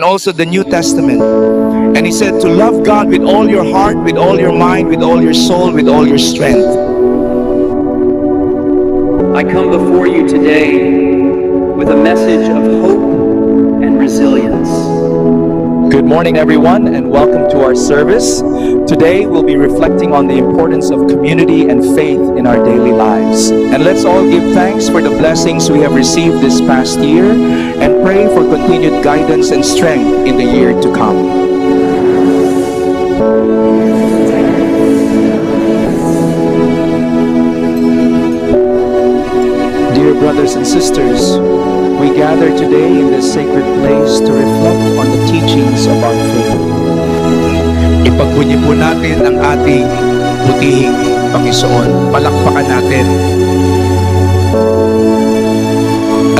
and also the New Testament. And he said to love God with all your heart, with all your mind, with all your soul, with all your strength. I come before you today with a message of hope and resilience. Good morning, everyone, and welcome to our service. Today, we'll be reflecting on the importance of community and faith in our daily lives. And let's all give thanks for the blessings we have received this past year and pray for continued guidance and strength in the year to come. Dear brothers and sisters, we gather today in this sacred place to reflect on the teachings of our faith. Ipagbunyi po natin ang ating butihing Panginoon. Palakpakan natin.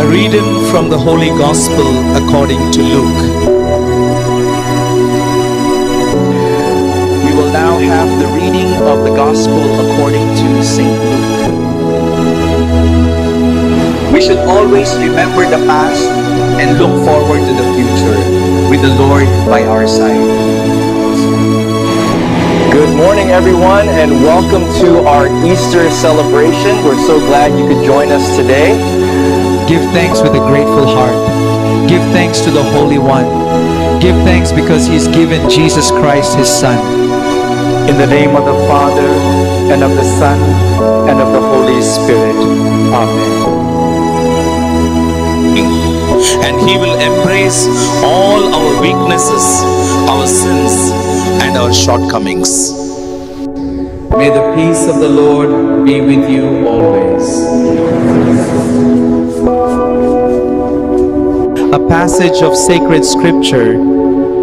A reading from the Holy Gospel according to Luke. We will now have the reading of the Gospel according to St. Luke. We should always remember the past and look forward to the future with the Lord by our side. Good morning, everyone, and welcome to our Easter celebration. We're so glad you could join us today. Give thanks with a grateful heart. Give thanks to the Holy One. Give thanks because He's given Jesus Christ, His Son. In the name of the Father, and of the Son, and of the Holy Spirit. Amen. And He will embrace all our weaknesses, our sins, and our shortcomings. May the peace of the Lord be with you always. A passage of sacred scripture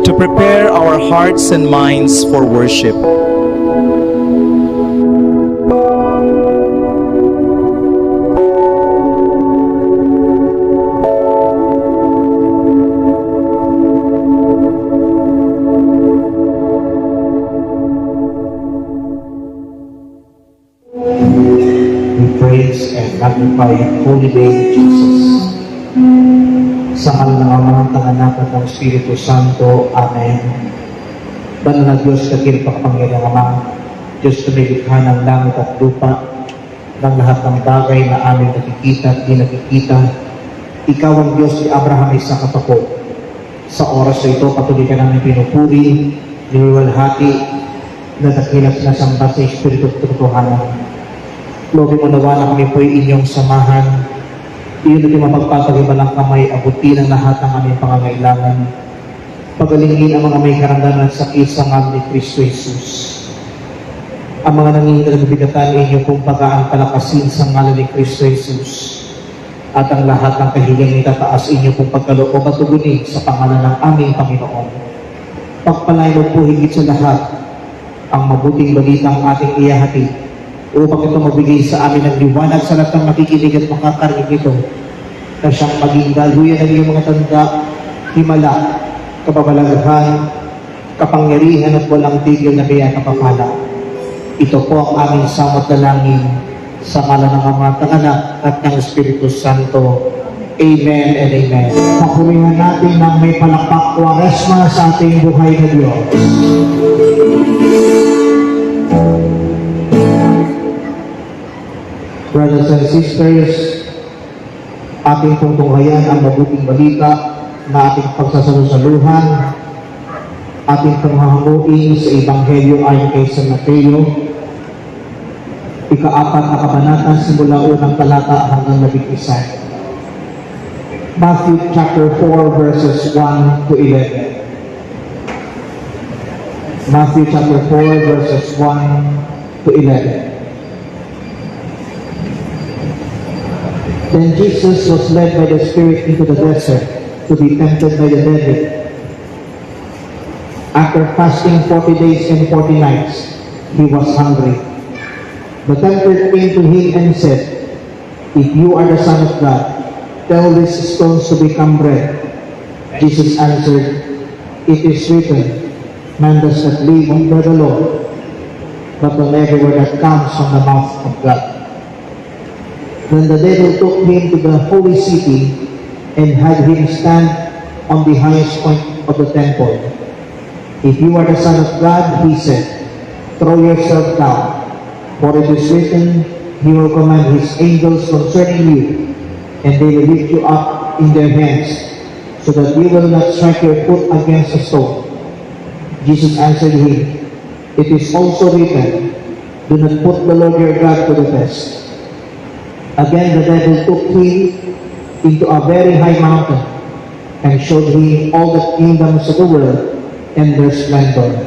to prepare our hearts and minds for worship. Praise and magnify your holy name, Jesus. Sa ngalan ng Ama, ng Anak at ng Espiritu Santo. Amen. Banal na Diyos, kapangyarihang Ama, Diyos na may likha ng langit at lupa, ng lahat ng bagay na aming nakikita at di nakikita. Ikaw ang Diyos ni Abraham, Isaac at Jacob. Sa oras na ito, patuloy ka namin pinupuri, niliwalhati, na dakilas na samba sa Espiritu at Totohanan. Lord, manawa na kami po inyong samahan. Iyon natin mapagpapagibalang kamay, abutin ang lahat ng aming pangangailangan. Pagalingin ang mga may karamdaman at sakit sa ngalan ni Kristo Jesus. Ang mga nanginginabigatan inyong kung pagkaan palakasin sa ngalan ni Kristo Jesus. At ang lahat ng kahilingan itataas inyong kung pagkaloob at tugunin sa pangalan ng aming Panginoon. Pagpalain mo po higit sa lahat ang mabuting balitang ating iyahatid upang ito mabigay sa amin ng liwanag sa lahat ng makikinig at makakarinig ito na siyang maging daluyan ng iyong mga tanda, himala, kapabalaghan, kapangyarihan at walang tigil na kaya kapapala. Ito po ang aming samot na langin sa ngalan ng Ama, ng Anak at ng Espiritu Santo. Amen and amen. Papurihan natin ng may palakpak Kwaresma sa ating buhay na Diyos. Brothers and sisters, ating tungtunghayan ang mabuting balita na ating pagsasalusaluhan, ating panghahanguin sa Ebanghelyo ayon kay San Mateo, ika-4 na kabanata simula unang talata hanggang 11. Matthew chapter 4 verses 1 to 11. Matthew chapter 4 verses 1 to 11. Then Jesus was led by the Spirit into the desert to be tempted by the devil. After fasting 40 days and 40 nights, he was hungry. The tempter came to him and said, "If you are the Son of God, tell these stones to become bread." Jesus answered, "It is written, man does not live on bread alone, but on every word that comes from the mouth of God." Then the devil took him to the holy city and had him stand on the highest point of the temple. If you are the Son of God, he said, throw yourself down, for it is written, he will command his angels concerning you, and they will lift you up in their hands, so that you will not strike your foot against a stone. Jesus answered him, it is also written, do not put the Lord your God to the test. Again the devil took him into a very high mountain, and showed him all the kingdoms of the world and their splendor.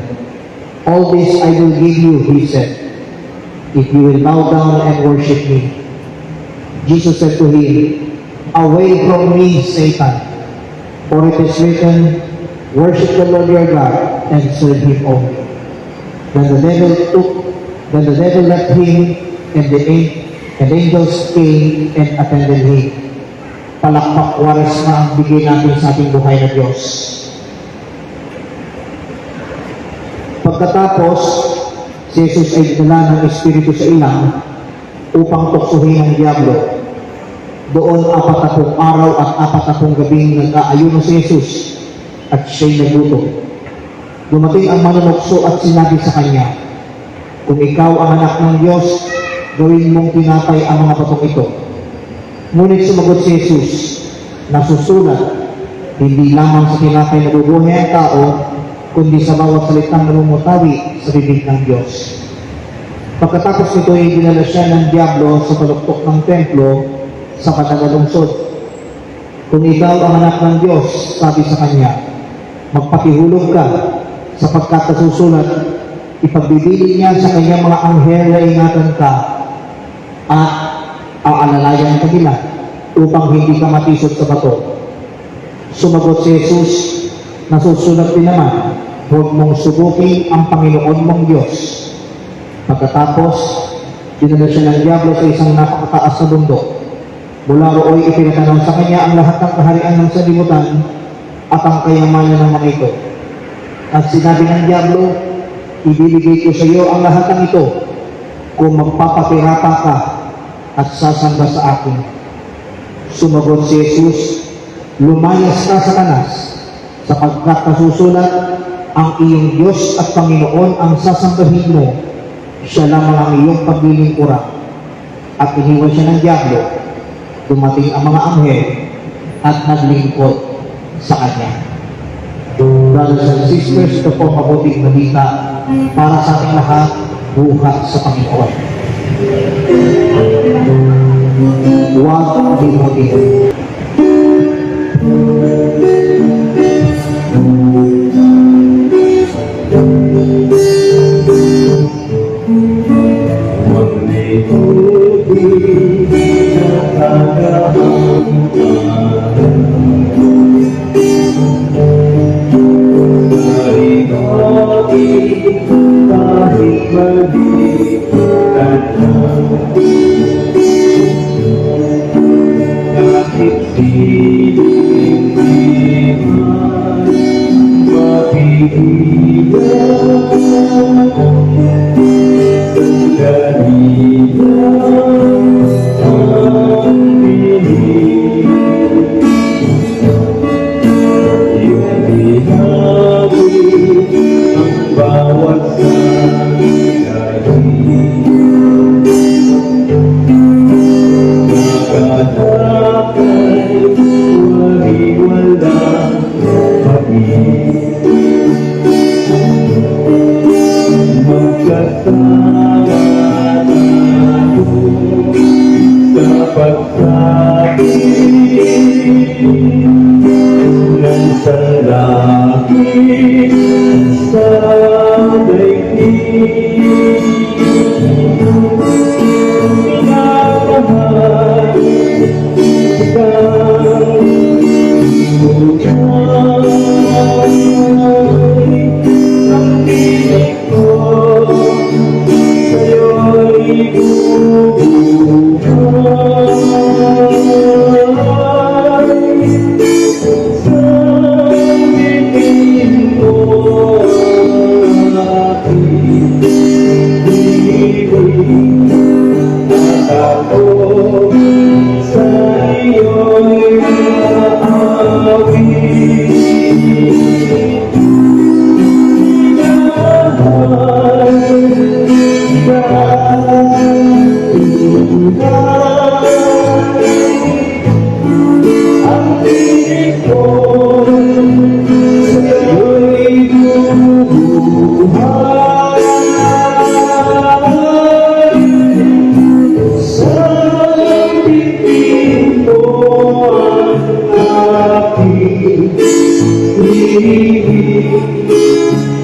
All this I will give you, he said, if you will bow down and worship me. Jesus said to him, away from me, Satan, for it is written, worship the Lord your God and serve him only. Then the devil left him, and angels came and attended him. Palakpak waras na ang bigay natin sa ating buhay na Diyos. Pagkatapos, si Jesus ay dinala ng Espiritu sa ilang upang tuksuhin ang Diablo. Doon 40 araw at 40 gabing nag-aayuno si Jesus at siya'y nagutom. Dumating ang manunukso at sinabi sa kanya, kung ikaw ang anak ng Diyos, gawin mong tinapay ang mga batong ito. Ngunit sumagot si Jesus, nasusulat, hindi lamang sa tinapay nabubuhay ang tao, kundi sa bawat salitang namumutawi sa bibig ng Diyos. Pagkatapos nito ay dinala siya ng Diablo sa paluktok ng templo sa patagalungsod. Kung ikaw ang anak ng Diyos, sabi sa kanya, magpakihulog ka, sapagkat nasusulat, ipagbibili niya sa kanyang mga anghel na ingatan ka at aalalayan ka nila upang hindi ka matisod sa bato. Sumagot si Jesus, nasusulat din naman, huwag mong subukin ang Panginoon mong Diyos. Pagkatapos, dinala siya ng Diablo sa isang napakataas na bundok. Mula rooy ipinatanaw sa kanya ang lahat ng kaharian ng sanlibutan at ang kayamanan ng mga ito. At sinabi ng Diablo, ibibigay ko sa iyo ang lahat ng ito kung magpapapirapa ka at sasamba sa akin. Sumagot si Jesus, lumayas ka, Satanas, sapagkat nasusulat, ang iyong Diyos at Panginoon ang sasambahin mo, siya lamang ang iyong paglilingkuran. At iniwan siya ng Diablo. Dumating ang mga anghel at naglingkod sa kanya. Brothers and sisters, ito po mabuting balita para sa ating lahat, buhat sa Panginoon. Huwag limutin.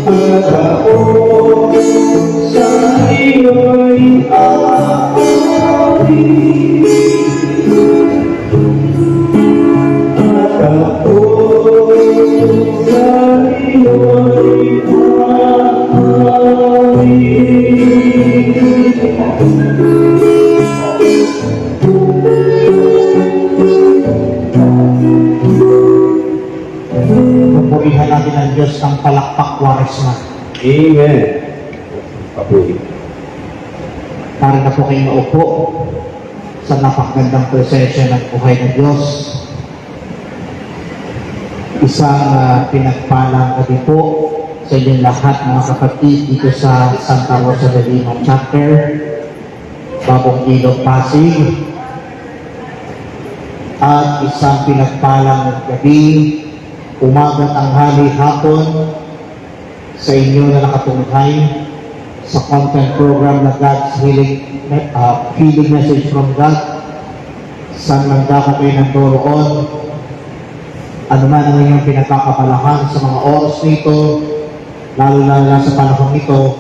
at ako sa iyo'y aawit. At ako sa iyo'y Purihan natin ang Diyos ng palakpak Kwaresma. Amen. Papuri. Para na po kayo maupo sa napakagandang presensya ng buhay ng Diyos. Isang pinagpalang gabi po sa inyong lahat mga kapatid dito sa Santa Rosa de Lima Chapter, Bagong Ilog, Pasig. At isang pinagpalang gabi, umaga, tanghali, hapon sa inyo na nakatunghay sa content program na God's Healing Message from God. Saan man dapat kayo nandoroon, ano man ang inyong pinagkakabalahan sa mga oras nito, lalo na sa panahon nito,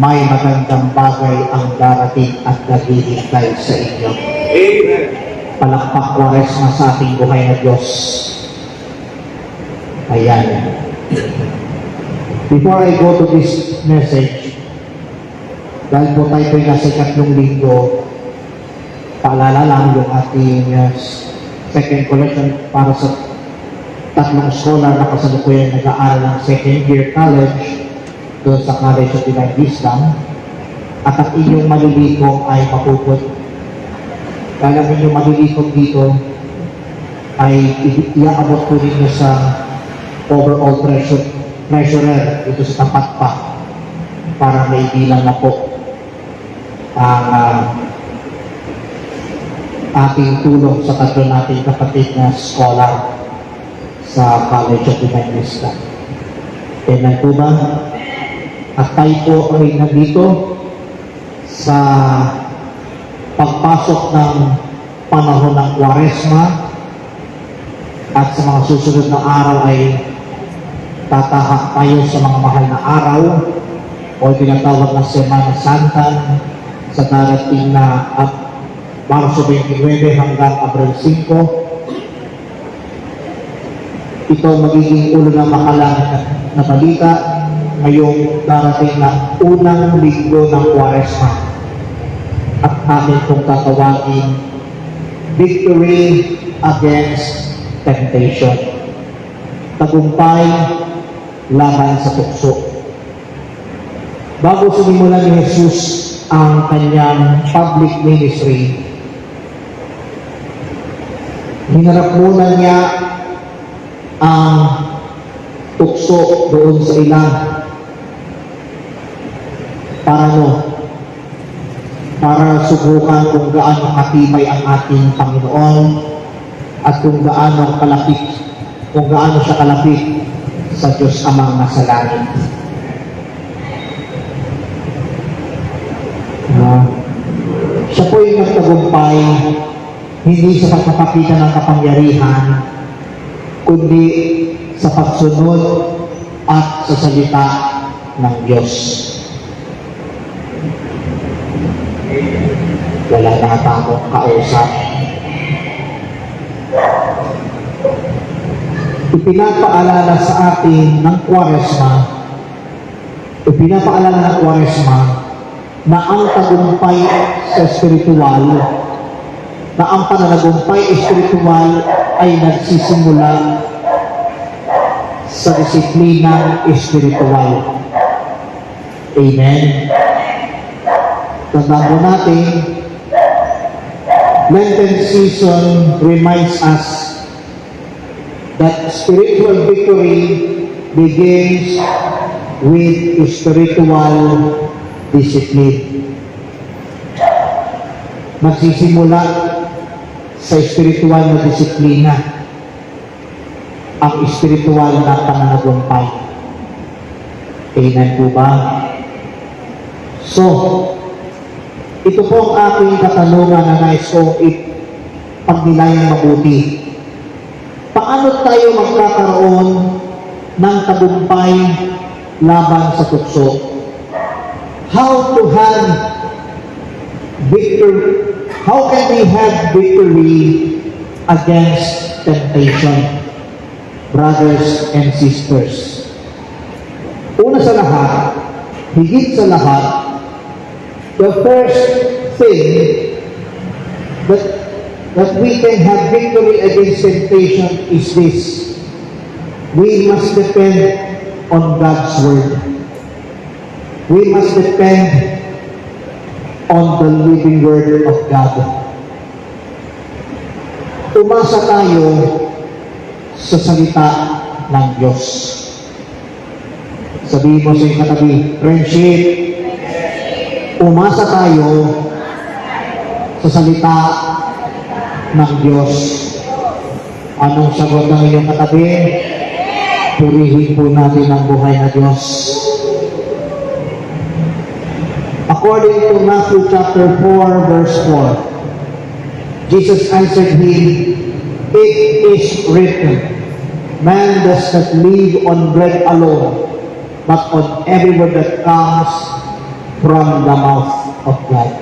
may magandang bagay ang darating at naghihintay sa inyo. Amen. Palakpak Kwaresma sa ating buhay na Diyos. Ayan. Before I go to this message, dahil po tayo po'y nasa 3 linggo, paalala lang yung ating second collection para sa 3 scholar na kasalukuyan nag-aaral ng second year college doon sa College of Divine Wisdom, at ang inyong malilikom ay mapuput. Kaya ang inyong malilikom dito ay iaabot po ninyo sa overall treasurer dito sa tapat pa para may bilang na po ang ating tulong sa 3 nating kapatid na scholar sa College of Divine Wisdom. Tingnan po ba? At tayo po ay nandito sa pagpasok ng panahon ng Kwaresma, at sa mga susunod na araw ay tatahak tayo sa mga mahal na araw o tinatawag na Semana Santa sa darating na Marso 29 hanggang Abril 5. Ito magiging ulo ng makalangan na balita ngayong darating na unang linggo ng Kwaresma. At akin kong tatawagin, Victory Against Temptation. Tagumpay laban sa tukso. Bago sinimulan ni Jesus ang kanyang public ministry, hinarap muna niya ang tukso doon sa ilang. Para subukan kung gaano katibay ang ating Panginoon at kung gaano siya kalapit sa Diyos Amang nasa langit. Siya po yung nagtagumpay hindi sa pagpapakita ng kapangyarihan, kundi sa pagsunod at sa salita ng Diyos. Wala na akong kausap. Ipinapaalala sa atin ng Kwaresma, na ang tagumpay sa espiritual, na ang pananagumpay espiritual ay nagsisimula sa disiplinang espiritual. Amen. Tandaan po natin, Lenten season reminds us that spiritual victory begins with spiritual discipline. Magsisimula sa spiritual na disiplina ang spiritual na pananagumpay. Amen po ba? So, ito po ang aking katanungan na nais kong pagnilayang mabuti. Paano tayo magkakaroon ng tagumpay laban sa tukso. How can we have victory against temptation, brothers and sisters? Una sa lahat, higit sa lahat, the first thing that we can have victory against temptation is this: we must depend on God's Word. We must depend on the living Word of God. Umasa tayo sa salita ng Diyos. Sabihin mo sa iyong katabi, friendship, umasa tayo sa salita ng Diyos. Anong sagot ng iyong katabi? Purihin po natin ang buhay na Diyos. According to Matthew chapter 4, verse 4, Jesus answered him, "It is written, man does not live on bread alone, but on every word that comes from the mouth of God."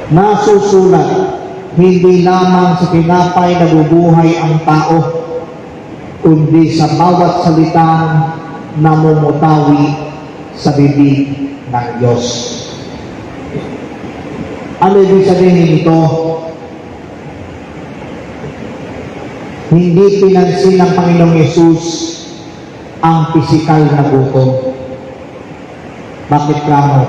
Nasusulat, hindi lamang sa tinapay nabubuhay ang tao, kundi sa bawat salitang namumutawi sa bibig ng Diyos. Ano ibig sabihin ito? Hindi pinansin ng Panginoong Yesus ang pisikal na gutom. Bakit kamo?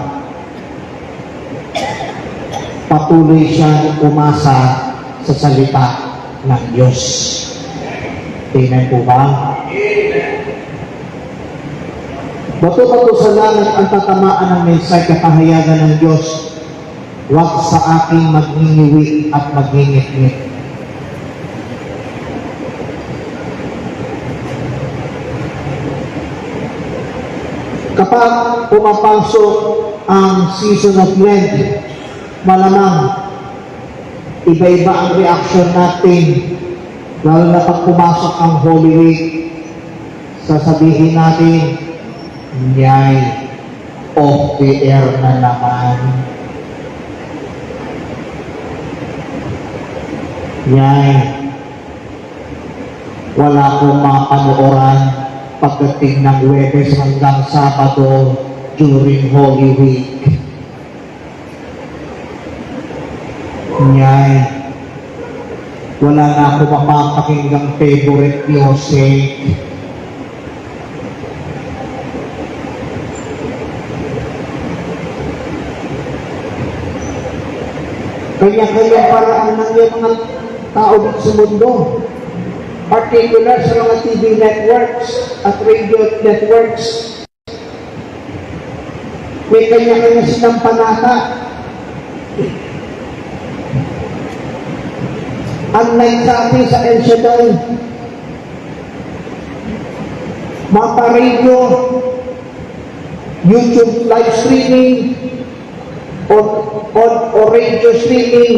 Patuloy siyang umasa sa salita ng Diyos. Tingnan po ba? Bato-bato sa langit ang tatamaan ng mensay kapahayagan ng Diyos. Huwag sa aking magningiwi at magingit-ngit. Kapag pumapasok ang season of Lent, malamang iba-iba ang reaction natin. Lalo na pag pumasok ang Holy Week, sasabihin natin, "Nyay, off the air na naman. Nyay, wala akong mapanooran pagdating ng Huwebes hanggang Sabado during Holy Week. Nyay, wala na ako mapapakinggang favorite music. Kanya-kanya paraan ng yung mga tao dito sa mundo. Particular sa mga TV networks at radio networks. May kanya-kanya silang panata. Unlike sa atin sa El Shaddai, mapa-radio, YouTube live streaming, o radio streaming,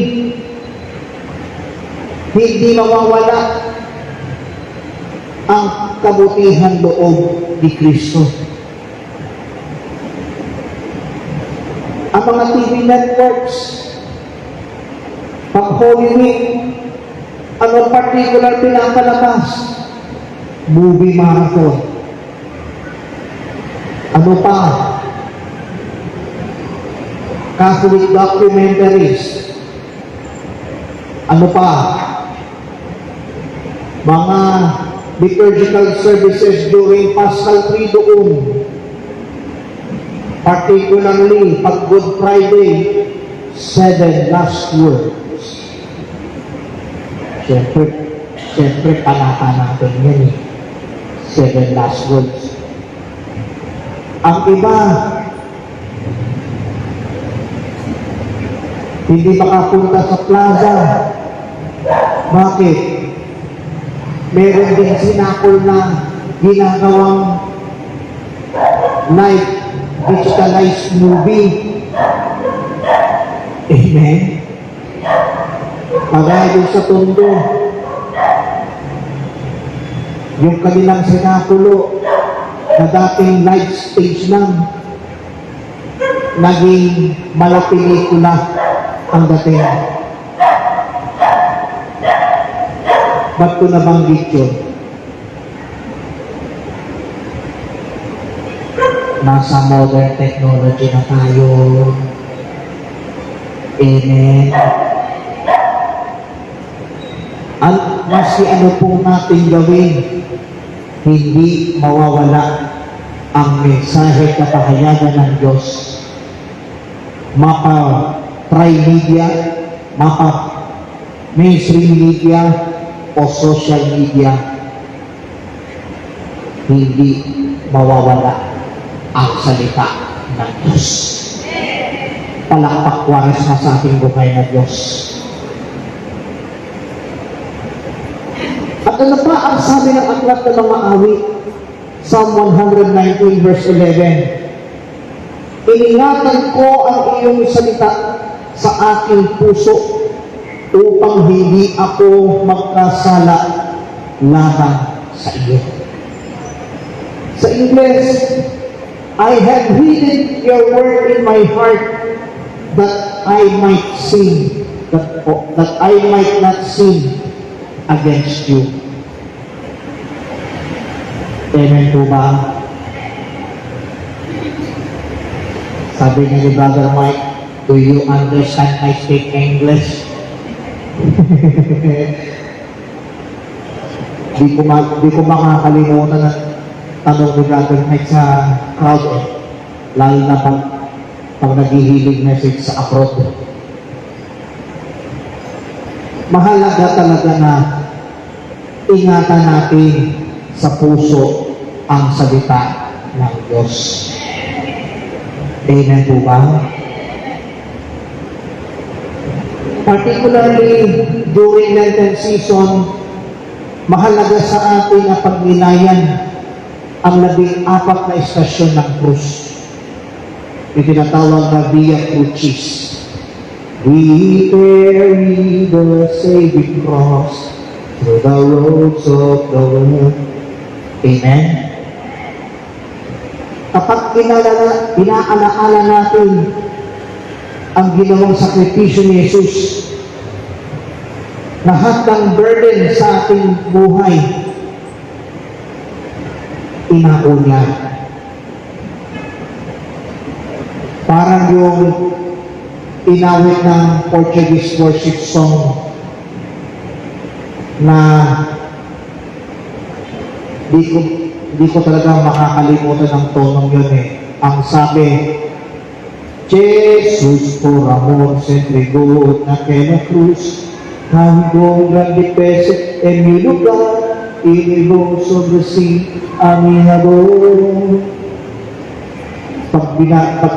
hindi mawawala ang kabutihan loob ni Kristo. Ang mga TV networks, pag Holy Week, ano particular pinapalabas? Movie marathon. Ano pa? Catholic documentaries. Ano pa? Mga liturgical services during Paschal Triduum. Particularly, pag Good Friday, 7 last words. Siyempre, panata natin yan eh. 7 last words. Ang iba, hindi makapunta sa plaza. Bakit? Meron din sinakol na ginagawang live digitalized movie. Amen? Pagaya dun sa Tondo. Yung kanilang sinakulo na dating live stage lang, naging malapelikula ang dating. Ba't ko nabanggit yun? Nasa modern technology na tayo. Amen. Mas ano po natin gawin, hindi mawawala ang mensahe kapahayagan ng Diyos. Mapa tri-media, mapa mainstream media, o social media, hindi mawawala ang salita ng Diyos. Palakpak waras na sa ating buhay na Diyos. At ano pa ang sabi ng aklat ng mga awit? Psalm 119 verse 11. Iningatan ko ang iyong salita sa aking puso upang hindi ako magkasala laban sa iyo. Sa Ingles, I have hidden your word in my heart that I might sin, that I might not sin against you. Amen po ba? Sabi niya ni Brother Mike, do you understand I speak English? Di ko makakalimutan na tanong ni Brother Mike sa crowd eh. Lalo na pag naghihilig message sa abroad. Mahalaga talaga na ingatan natin sa puso ang salita ng Diyos. Amen po ba? Particularly during Lenten season, mahalaga sa atin na pagnilayan ang 14 na estasyon ng krus. Itinatawag na Via Crucis. We carry the saving cross through the roads of the world. Amen? Kapag inaalaala natin ang ginawang sakripisyo ni Jesus, lahat ng burden sa ating buhay, inako niya. Parang yung inawit ng Portuguese worship song na di ko talaga makakalimutan ng tonong yun eh. Ang sabi, Jesus por amor se entregó en aquella cruz, cargó grande peso en mi lugar y llevó sobre sí a mi amor. Pag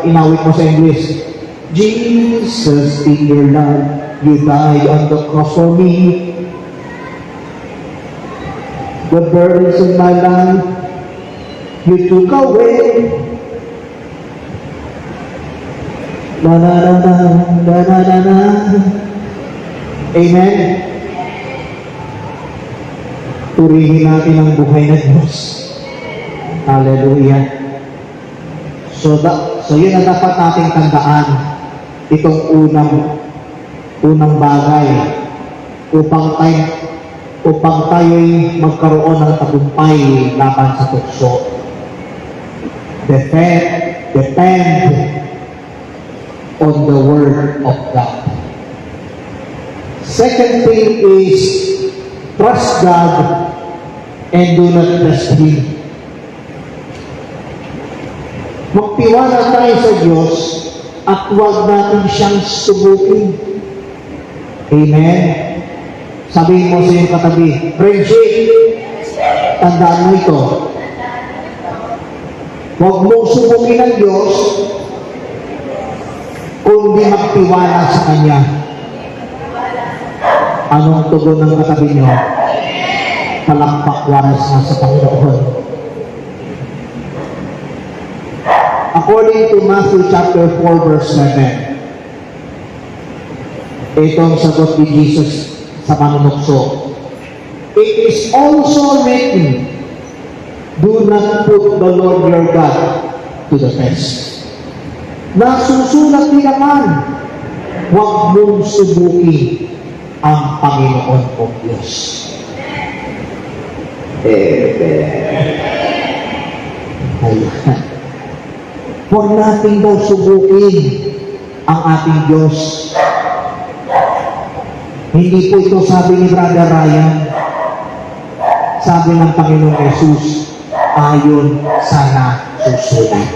inawit mo sa English, Jesus, in your love, you died on the cross for me. The burdens in my life, you took away. Na na na na na na na na. Amen. Purihin natin ang buhay ng Diyos. Hallelujah. So yun ang dapat nating tandaan. Itong unang bagay upang tayo'y magkaroon ng tagumpay laban sa tukso. Depend on the Word of God. Second thing is trust God and do not test Him. Magtiwala tayo sa Diyos at huwag natin siyang subukin. Amen? Sabihin mo sa iyong katabi, friendship, tandaan mo ito. Huwag mong subukin ang Diyos kundi magtiwala sa Kanya. Anong tugon ng katabi niyo? Palakpak waras na sa Panginoon. According to Matthew chapter 4 verse 7, itong sagot ni Jesus sa manunukso. It is also written, Do not put the Lord your God to the test. Nasusulat din naman, huwag mong subukin ang Panginoon kong Diyos. Ayan. Huwag natin daw subukin ang ating Diyos. Hindi po ito sabi ni Brother Ryan. Sabi ng Panginoong Jesus, ayon sa nasusulat.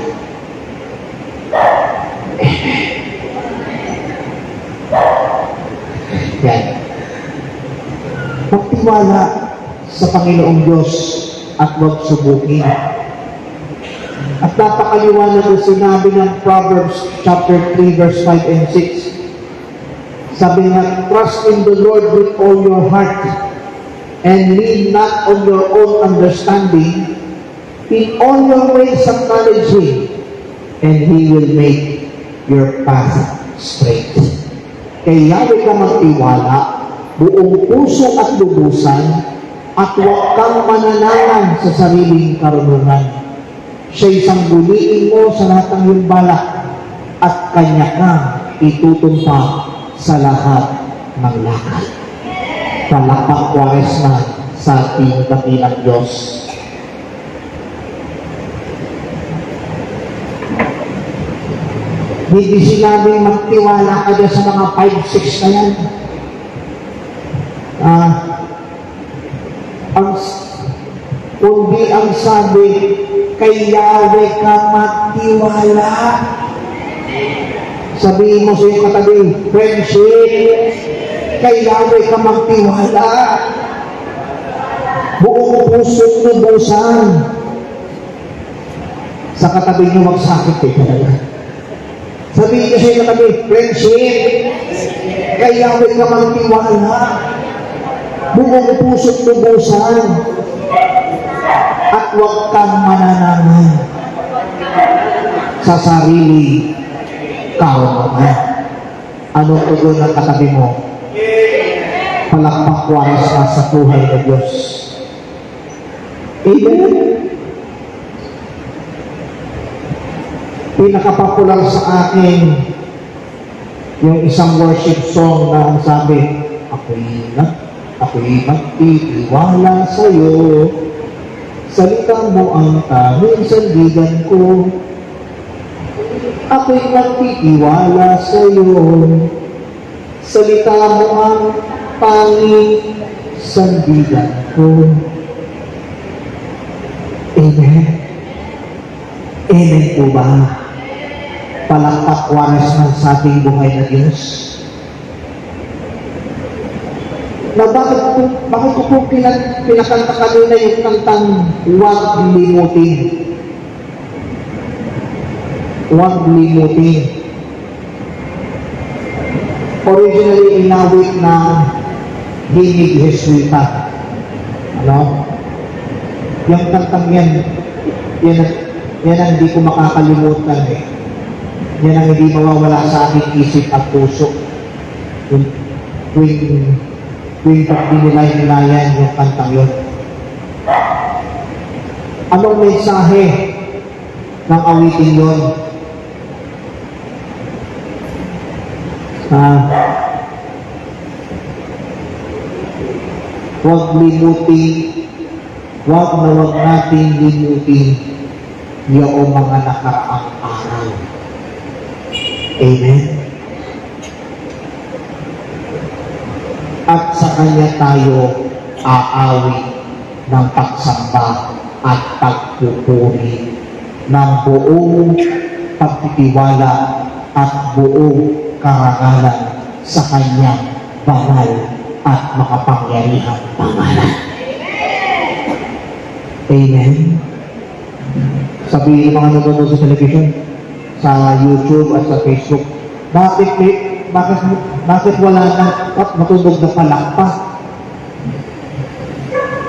Yan. Magtiwala sa Panginoong Diyos at huwag subukin. At napakaliwanag ang sinabi ng Proverbs chapter 3 verse 5 and 6. Sabi nga, trust in the Lord with all your heart and lean not on your own understanding. In all your ways acknowledge Him, and He will make your path straight. Kaya Yahweh ka magtiwala, buong puso at lubusan, at huwag kang mananalang sa sariling karunungan. Siya'y sangguniin mo sa lahat ng iyong balak, at Kanya kang itutumpa sa lahat ng lakad. Palakpak Kwaresma sa ating dakilang Diyos. Hindi sinabing magtiwala ka dyan sa mga 5-6 na yan. Kundi ang sabi, kay Yahweh ka magtiwala. Sabihin mo sa iyong katabi, friendship, kay Yahweh ka magtiwala. Buong puso't lubusan. Sa katabi niyo, magsakit kayo talaga. Sabihin niyo sa iyong katabi, friendship, kay Yahweh ka magtiwala. Buong puso't lubusan. At huwag kang mananangan sa sarili karunungan. Anong tugon ng katabi mo? Palakpak Kwaresma sa buhay ng Diyos. Amen? Pinakapopular sa akin yung isang worship song na ang sabi, ako'y magtitiwala sa'yo. Salita mo ang tanging sandigan ko. Ako'y magtitiwala sa'yo. Salita mo ang tanging sandigan ko. Amen? Amen po ba? Palakpak Kwaresma sa ating buhay na Diyos. Na bakit ko po pinakanta kanina yung kantang huwag limutin. Huwag limutin. Originally inawit ng Hinig Jesuita. Ano? Yung kantang yan ang hindi ko makakalimutan eh. Yan ang hindi mawawala sa aking isip at puso. Tuwing pagdinilay-nilayan yung kantang yun. Anong mensahe ng awitin yun? Huwag limutin, huwag natin limutin yung mga nakaraang araw. Amen? At sa Kanya tayo aawi ng pagsamba at pagpupuri ng buong pagtitiwala at buong karangalan sa Kanyang banal at makapangyarihang pangalan. Amen? Sabihin ng mga nanonood sa television, sa YouTube at sa Facebook, bakit wala na matunog na palakpak?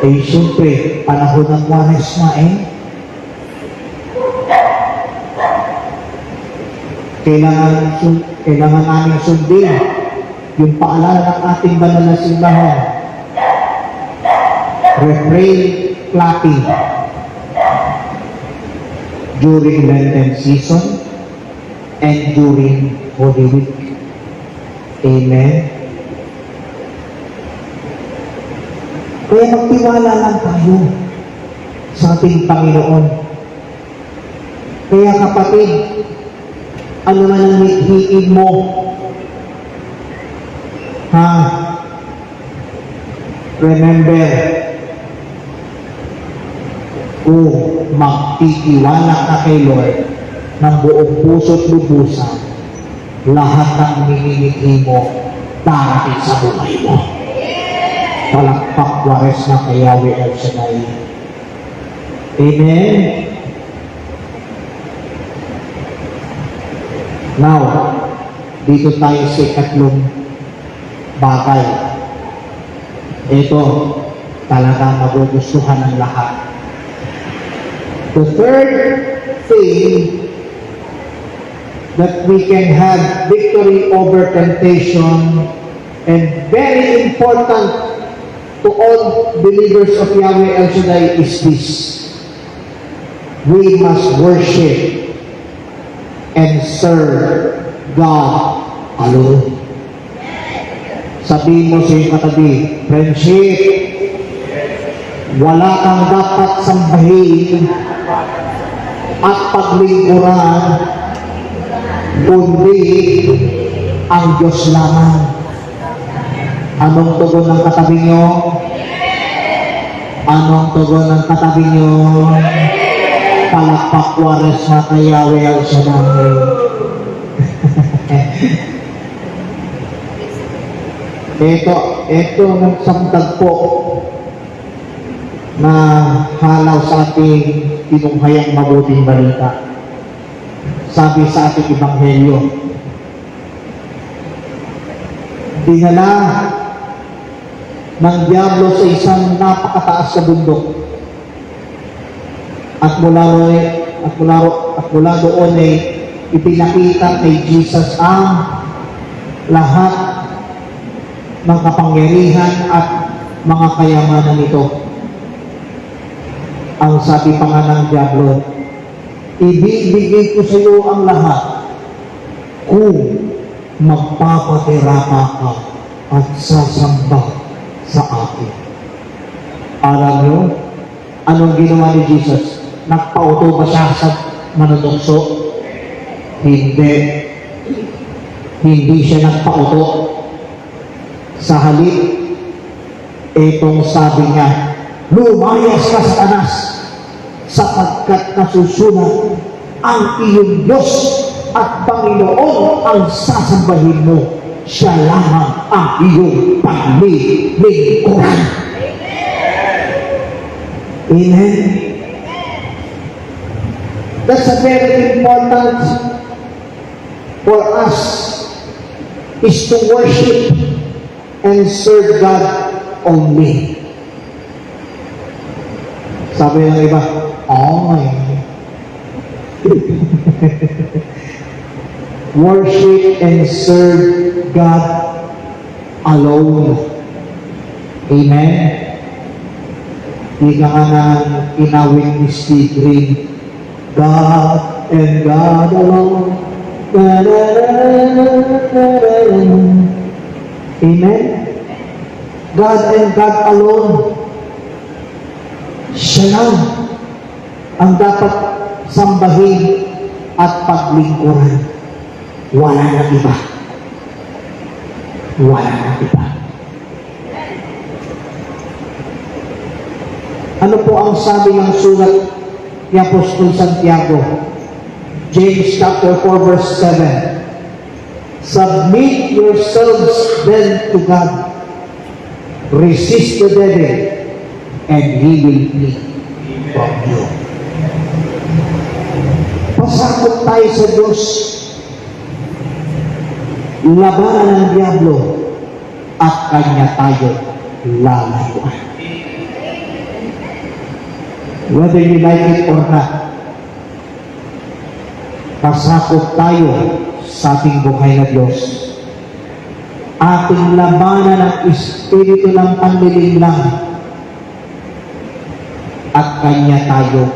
Eh, siyempre, panahon ng Kwaresma eh. Kailangan namin sundin yung paalala ng ating banal na simbahan. Refrain clapping. during Lenten season and during Holy Week. Amen. Kaya magtiwala lang tayo sa ating Panginoon. Kaya kapatid, ano man ang mithiin mo, remember, kung magtitiwala ka kay Lord ng buong puso't lubusan, lahat ng minimithi mo darating sa buhay mo. Palakpak wares na kay Yahweh El Shaddai. Amen. Now, dito tayo sa ikatlong bagay. Ito, talaga magugustuhan ng lahat. The third thing that we can have victory over temptation, and very important to all believers of Yahweh El Shaddai, is this: we must worship and serve God alone. Sabihin mo sa iyong katabi, friendship, wala kang dapat sambahin at paglingkuran kundi ang Diyos lamang. Anong tugon ng katabi nyo? Anong tugon ng katabi nyo? Palakpak wares na kay Yahweh El Shaddai. Ito nagsamdag po na halaw sa ating tinunghayang mabuting balita. Sabi sa ating Ebanghelyo, dinala ng diablo sa isang napakataas na bundok, at mula doon ay ipinakita kay Jesus ang lahat ng kapangyarihan at mga kayamanan nito. Ang sabi pa nga ng diablo, ibibigay ko sa iyo ang lahat kung magpapatirapa ka at sasamba sa akin. Alam nyo, anong ginawa ni Jesus? Nagpauto ba siya sa manunukso? Hindi. Hindi siya nagpauto. Sa halip, itong sabi niya, lumayas ka, Satanas, sapagkat nasusulat, ang iyong Diyos at Panginoon ang sasambahin mo. Siya lamang ang iyong paglilingkuran. Amen. That's a very important for us, is to worship and serve God only. Sabi ng iba, oh my. Worship and serve God alone. Amen. Ika nga ng inawit ni Steve Green, God and God alone. Amen. God and God alone. Siya lang ang dapat sambahin at paglingkuran. Wala na iba. Wala na iba. Ano po ang sabi ng sulat ni Apostol Santiago? James chapter 4 verse 7. Submit yourselves then to God. Resist the devil, and he will flee from you. Pasakot tayo sa Diyos. Labanan ng diablo at kanya tayo lalayuan. Whether you like it or not, pasakot tayo sa ating buhay na Diyos. Ating labanan ang espiritu ng panlilinlang at kanya tayo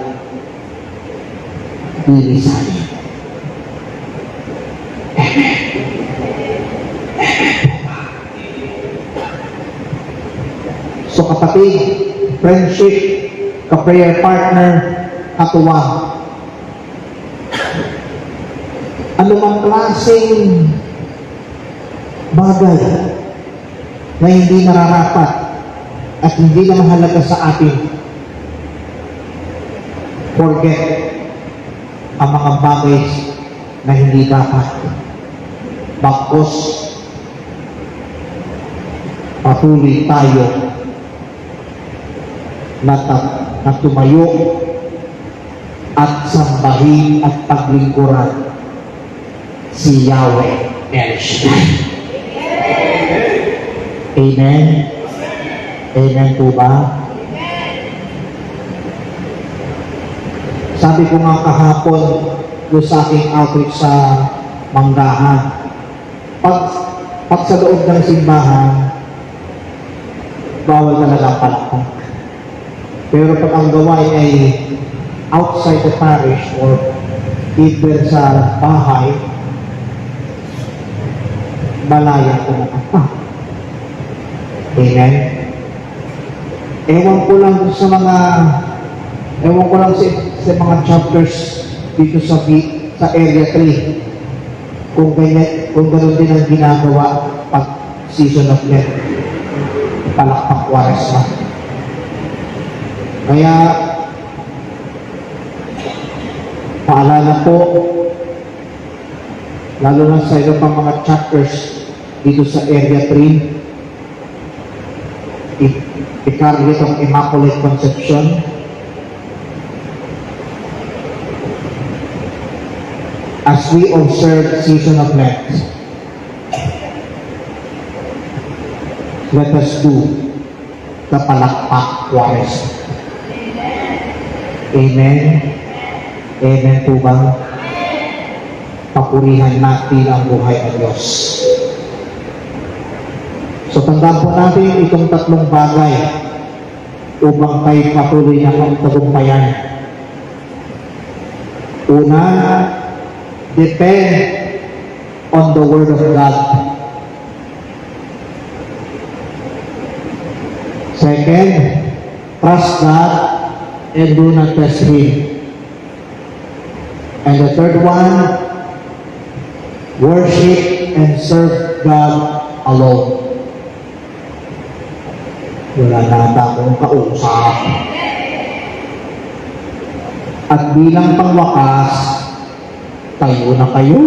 pinagpili sa amin. So kapatid, friendship, ka-prayer partner, katuwang. Anumang klaseng bagay na hindi nararapat at hindi na mahalaga sa atin, forget ang mga bagay na hindi dapat. Bakos, patuloy tayo na tumayo at sambahin at paglingkuran si Yahweh El Shaddai. Amen? Amen po ba? Sabi ko nga kahapon doon sa aking outreach sa Manggahan, pag sa loob ng simbahan, bawal talaga palakpak. Pero pag ang gawain ay outside the parish or either sa bahay, malaya ko na pa. Amen? Ewan ko lang sa mga chapters dito sa area 3 kung gano'n din ang ginagawa pag season of Lent, palakpak Kwaresma. Kaya paalala po, lalo na sa iba pang mga chapters dito sa area 3, Icardiate of Immaculate Conception, as we observe season of Lent, let us do the palakpak Kwaresma. Amen? Amen po ba? Papurihan natin ang buhay ng Diyos. So tandaan po natin itong tatlong bagay upang tayo patuloy na magtagumpayan. Una, depend on the Word of God. Second, trust God and do not test Him. And the third one, worship and serve God alone. Wala na akong kausap. At bilang pangwakas, tayo na kayo.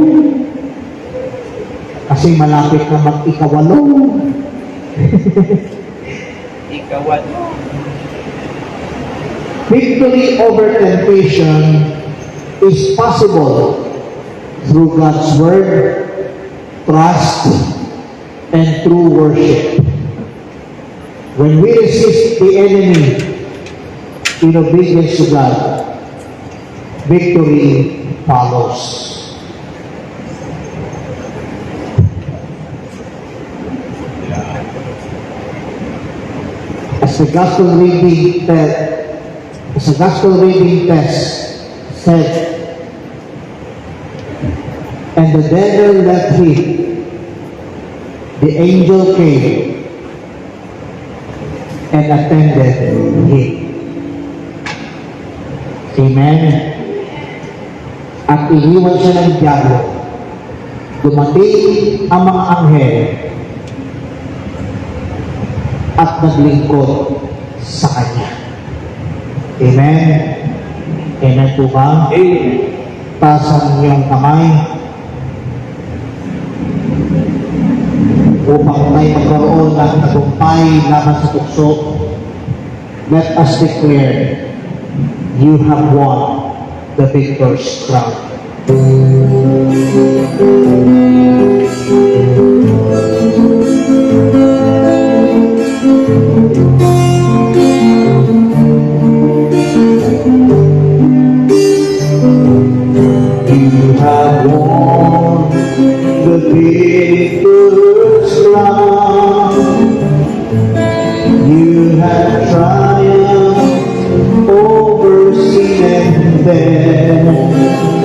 Kasi malapit na mag-ikawalo. Ikawalo. Victory over temptation is possible through God's Word, trust, and through worship. When we resist the enemy in obedience to God, victory follows. As the gospel reading test said, and the devil left him. The angel came and attended him. Amen? At iniwan siya ng diablo. Dumating ang mga anghel at naglingkod sa kanya. Amen? Amen po ba? Amen. Taas ang iyong kamay upang tayo magkaroon ng tagumpay laban sa tukso. Let us declare, you have won the victor's crown. You have won the victor's crown. You have triumphed over sin and death.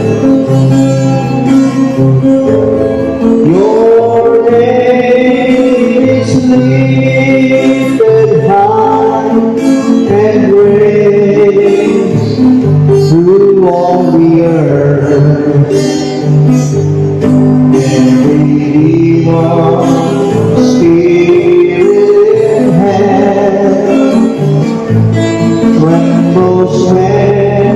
all the earth. Every demon, spirit in hell trembles when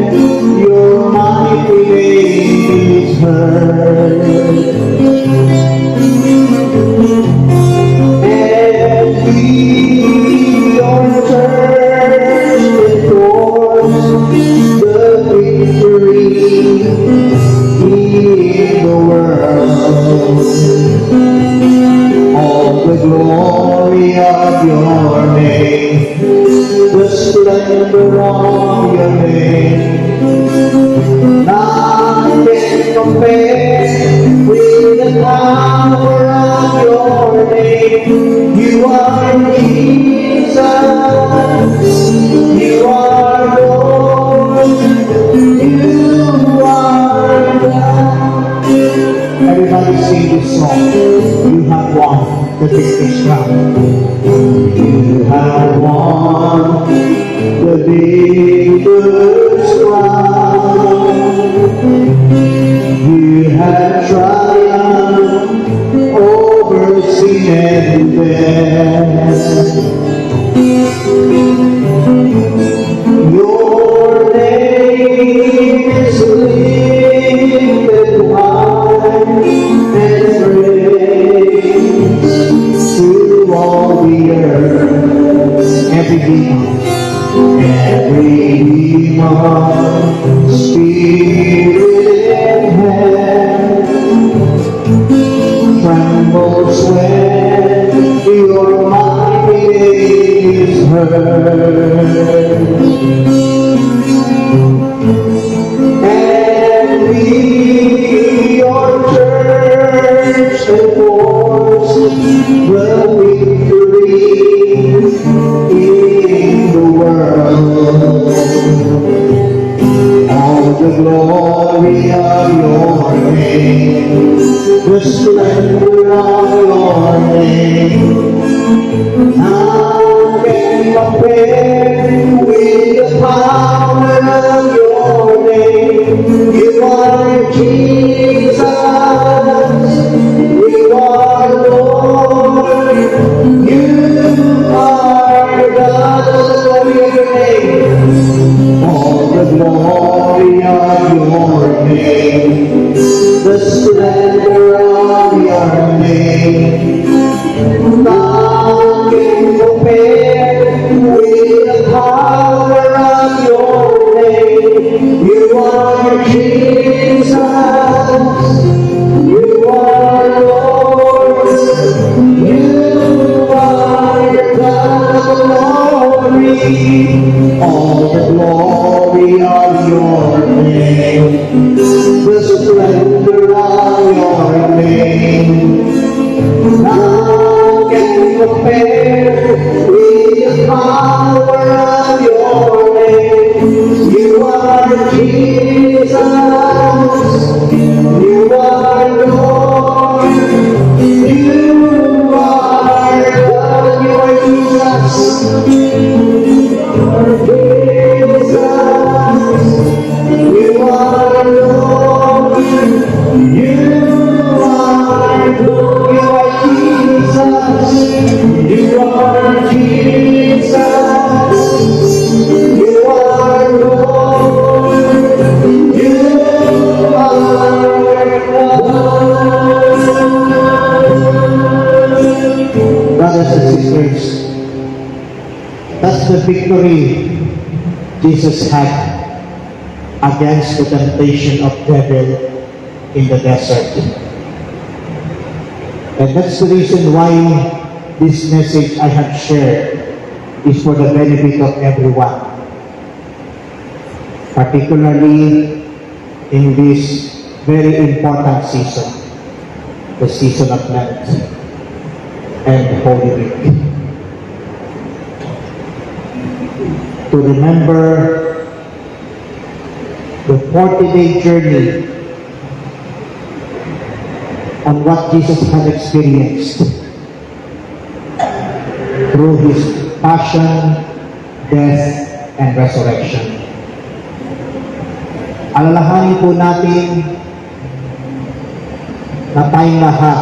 your mighty name is heard. And we, your church, endorse the victory in the world. All the glory of your name, the splendor of your name, none can compare with the power of your name. You are Jesus, you are Lord, you are God. Everybody sing this song. You have won the victor's crown. You have won the victor's crown. You have triumphed over sin and death. Your name is lifted high and praised through all the earth. Every demon, spirit in hell trembles when your mighty name is heard. And we, your church, enforce the victory in the world. All the glory of your name, the splendor of your name, none can compare with the power of your name. You are Jesus, you are Lord, you are God. All the glory of your name, the splendor of your name, none can compare with the power of your name. You are Jesus, you are Lord, you are God of glory. All the glory of your name, the splendor of your name, none can compare with the power of your name. You are Jesus, you are Lord, you are God, you are Jesus. You are Lord, you are Lord, you are Jesus, you are Jesus, you are Lord, you are God. Brothers and sisters, that's the victory Jesus had against the temptation of devil in the desert. And that's the reason why this message I have shared is for the benefit of everyone, particularly in this very important season, the season of Lent and Holy Week. To remember the 40-day journey on what Jesus had experienced through his passion, death, and resurrection. Alalahanin po natin na tayong lahat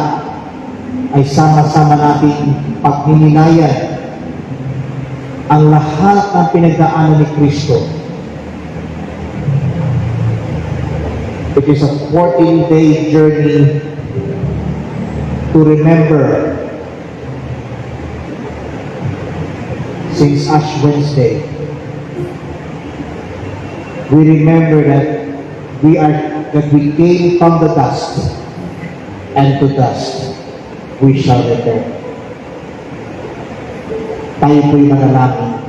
ay sama-sama natin pagninilayan ang lahat ng pinagdaanan ni Kristo. It is a 14-day journey to remember since Ash Wednesday. We remember that we came from the dust, and to dust we shall return. Tayo po'y manalangin.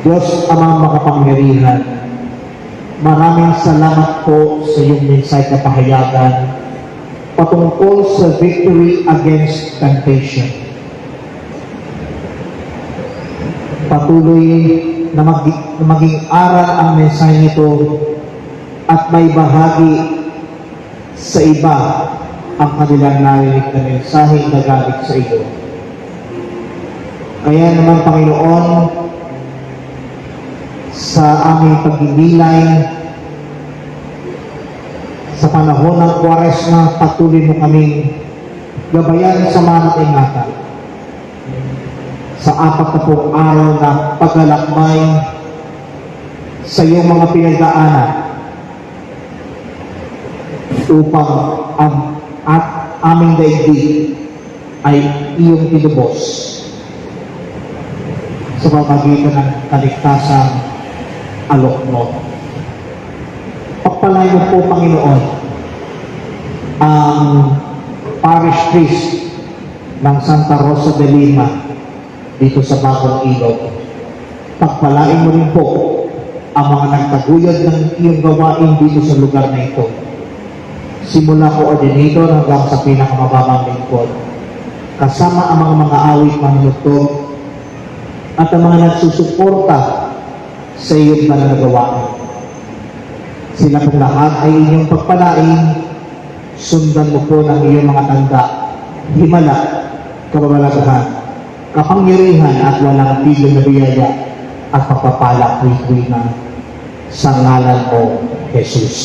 Diyos Amang makapangyarihan, maraming salamat po sa iyong mensahe na pahayagan patungkol sa victory against temptation. Patuloy na maging aral ang mensahe nito at may bahagi sa iba ang kanilang narinig na mensahe na galing sa iyo. Kaya naman, Panginoon, sa aming pagdilay sa panahon ng Kwaresma, patuloy mo kaming gabayan sa manat ingatan sa 40 araw na paglalakbay sa iyong mga pinagdaanan upang at aming daigdig ay iyong tinubos sa pamagitan ng kaligtasang alok mo. Pagpalain mo po, Panginoon, ang parish priest ng Santa Rosa de Lima dito sa Bagong Ilog. Pagpalain mo rin po ang mga nagtaguyod ng iyong gawain dito sa lugar na ito. Simula coordinator hanggang sa pinakamababang lingkod. Kasama ang mga awit manunugtog at ang mga nagsusuporta sa iyong pananagawa. Sila pong lahat ay inyong pagpalain. Sundan mo po ng iyong mga tanda, himala, kababalaghan, kapangyarihan at walang tigil na biyaya at pagpapala tuwi-tuwi na sa ngalan mo, Jesus.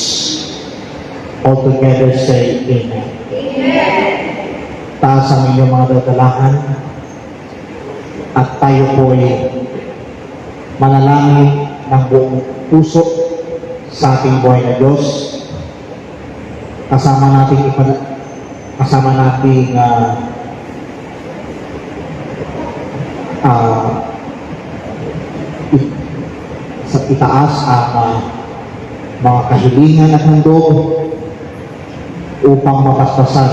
All together say Amen. Amen. Taas ang inyong mga dadalahan at tayo po ay manalangin ng buong puso sa ating buhay na Diyos. Kasama nating sa itaas ang mga kahilingan at handog upang mapaspasan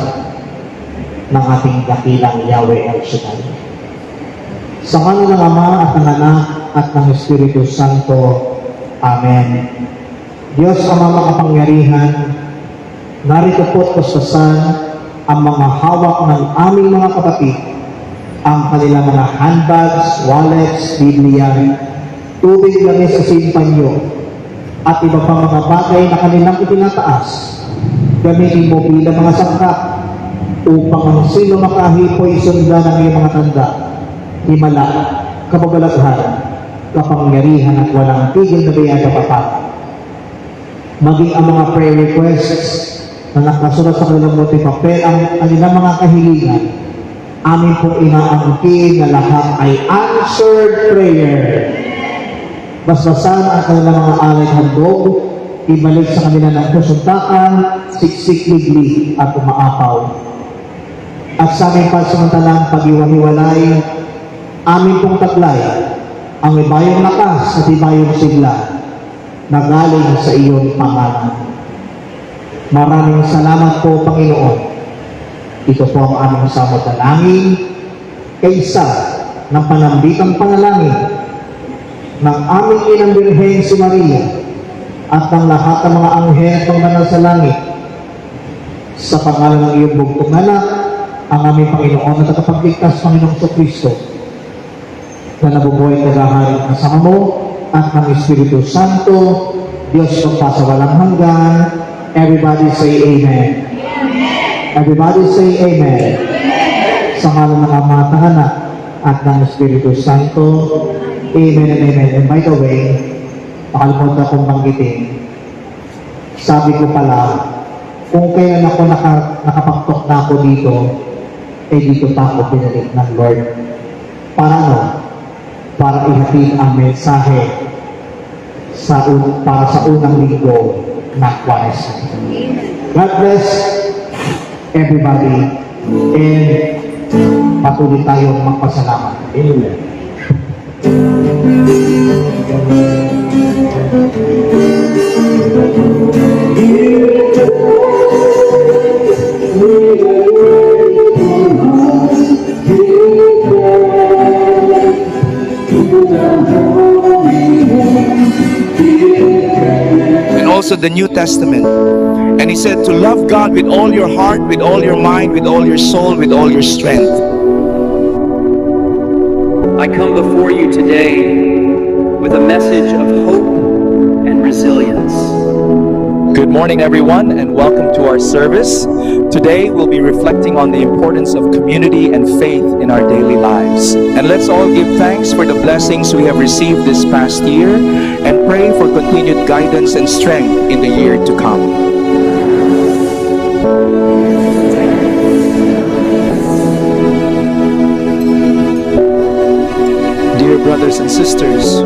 ng ating dakilang Yahweh El Shaddai. Sa ngalan ng Ama at ng Anak at ng Espiritu Santo. Amen. Diyos Ama makapangyarihan, narito po't paspasan ang mga hawak ng aming mga kapatid, ang kanilang mga handbags, wallets, Biblia, tubig langis sa simpanyo, at iba pang mga bagay na kanilang itinataas. Gamitin mo bilang mga sangkap upang ang sino makahipoy sundan ng iyong mga tanda, himala, kapagalaghan, kapangyarihan at walang tigil na biyaya papat. Maging ang mga prayer requests na nakasulat sa kanilang moting papel ang kanilang mga kahilingan, amin pong inaangkin na lahat ay answered prayer. Basbasan ang kanilang mga alay handog, ibalik sa kanila ng kasuntakan, siksik ligli at umaapaw. At sa aming pansamantalang pag-iwaniwalay, amin pong taglay ang ibayong lakas at ibayong sigla na galing sa iyong pangalan. Maraming salamat po, Panginoon. Ito po ang aming samot na langin, kaysa ng panambitang panalangin ng aming inang Birhen si Maria at ng lahat ng mga anghel at mga banal sa langit. Sa pangalan ng iyong bugtong anak, ang aming Panginoon at tagapagligtas, Panginoong Kristo, na nabubuhay tagaharing kasama mo at ng Espiritu Santo, Diyos magpasawalang hanggan. Everybody say Amen. Everybody say Amen. Sa ngalan ng Ama at ng Anak at ng Espiritu Santo. Amen and Amen. And by the way, nakalimutan akong banggitin, sabi ko pala, kung kailan ako nakapaktok na ako dito, dito pa ako pinalik ng Lord. Para ano? Para ihatid ang mensahe para sa unang linggo na Kwaresma. God bless everybody and patuloy tayong magpasalamat. Amen. And also the New Testament. And he said to love God with all your heart, with all your mind, with all your soul, with all your strength. I come before you today with a message of hope and resilience. Good morning, everyone, and welcome to our service. Today, we'll be reflecting on the importance of community and faith in our daily lives. And let's all give thanks for the blessings we have received this past year and pray for continued guidance and strength in the year to come. Dear brothers and sisters,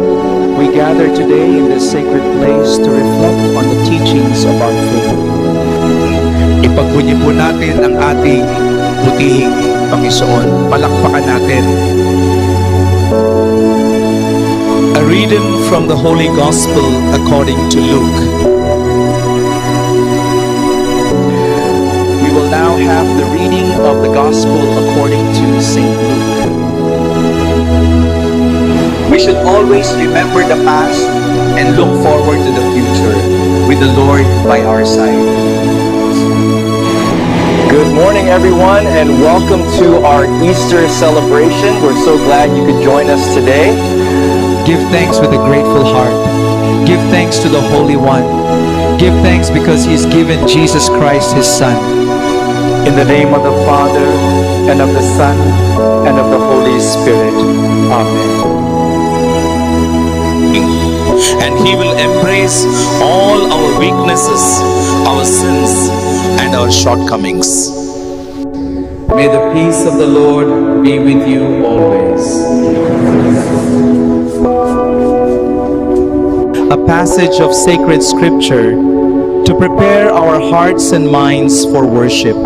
we gather today in this sacred place to reflect on the teachings of our faith. Ipagbunyi po natin ang ating butihing Panginoon. Palakpakan natin. A reading from the Holy Gospel according to Luke. We will now have the reading of the Gospel according to St. Luke. We should always remember the past and look forward to the future with the Lord by our side. Good morning, everyone, and welcome to our Easter celebration. We're so glad you could join us today. Give thanks with a grateful heart. Give thanks to the Holy One. Give thanks because He's given Jesus Christ, His Son. In the name of the Father, and of the Son, and of the Holy Spirit. Amen. And He will embrace all our weaknesses, our sins, and our shortcomings. May the peace of the Lord be with you always. A passage of sacred scripture to prepare our hearts and minds for worship.